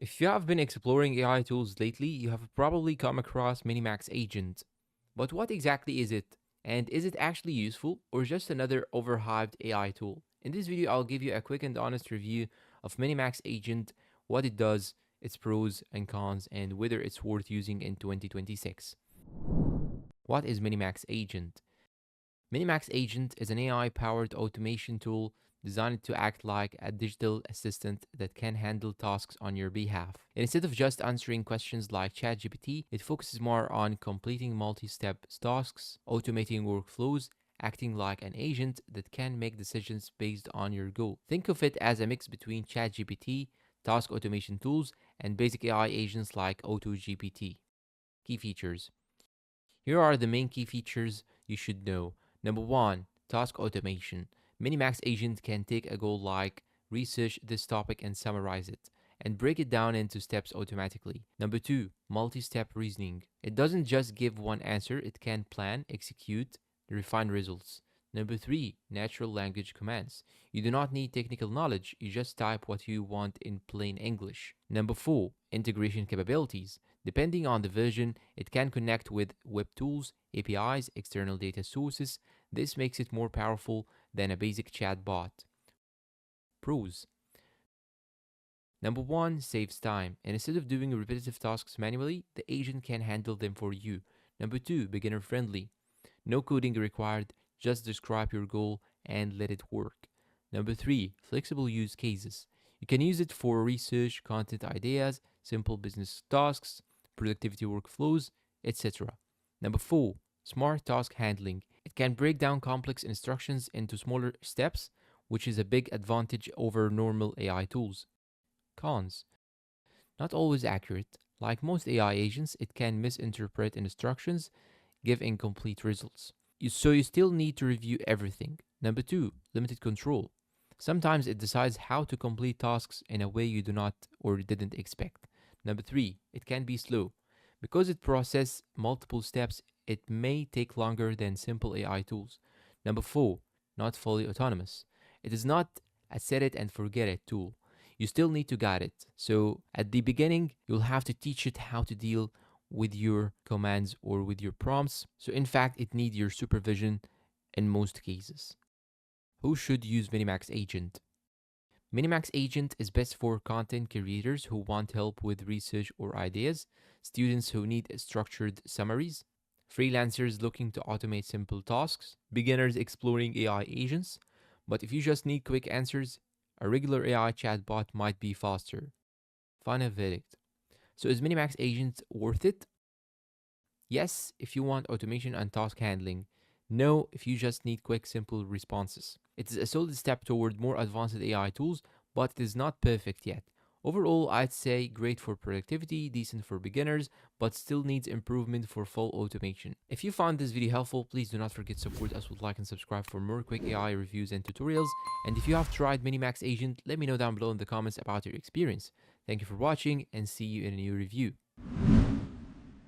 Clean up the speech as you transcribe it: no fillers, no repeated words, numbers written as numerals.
If you have been exploring AI tools lately, you have probably come across MiniMax Agent. But what exactly is it? And is it actually useful or just another overhyped AI tool? In this video, I'll give you a quick and honest review of MiniMax Agent, what it does, its pros and cons, and whether it's worth using in 2026. What is MiniMax Agent? MiniMax Agent is an AI-powered automation tool designed to act like a digital assistant that can handle tasks on your behalf. Instead of just answering questions like ChatGPT, it focuses more on completing multi-step tasks, automating workflows, acting like an agent that can make decisions based on your goal. Think of it as a mix between ChatGPT, task automation tools, and basic AI agents like AutoGPT. Key features. Here are the main key features you should know. Number one, task automation. MiniMax Agent can take a goal like research this topic and summarize it, and break it down into steps automatically. Number two, multi-step reasoning. It doesn't just give one answer, it can plan, execute, refine results. Number three, natural language commands. You do not need technical knowledge, you just type what you want in plain English. Number four, integration capabilities. Depending on the version, it can connect with web tools, APIs, external data sources. This makes it more powerful than a basic chatbot. Pros. Number one, saves time. And instead of doing repetitive tasks manually, the agent can handle them for you. Number two, beginner friendly. No coding required, just describe your goal and let it work. Number three, flexible use cases. You can use it for research, content ideas, simple business tasks, productivity workflows, etc. Number four, smart task handling. It can break down complex instructions into smaller steps, which is a big advantage over normal AI tools. Cons. Not always accurate. Like most AI agents, it can misinterpret instructions, give incomplete results. So you still need to review everything. Number two, limited control. Sometimes it decides how to complete tasks in a way you do not or didn't expect. Number three, it can be slow. Because it processes multiple steps, it may take longer than simple AI tools. Number four, not fully autonomous. It is not a set it and forget it tool. You still need to guide it. So at the beginning, you'll have to teach it how to deal with your commands or with your prompts. So in fact, it needs your supervision in most cases. Who should use MiniMax Agent? MiniMax Agent is best for content creators who want help with research or ideas, students who need structured summaries, freelancers looking to automate simple tasks, beginners exploring AI agents. But if you just need quick answers, a regular AI chatbot might be faster. Final verdict. So is MiniMax Agent worth it? Yes, if you want automation and task handling. No, if you just need quick, simple responses. It is a solid step toward more advanced AI tools, but it is not perfect yet. Overall, I'd say great for productivity, decent for beginners, but still needs improvement for full automation. If you found this video helpful, please do not forget to support us with like and subscribe for more quick AI reviews and tutorials. And if you have tried MiniMax Agent, let me know down below in the comments about your experience. Thank you for watching and see you in a new review.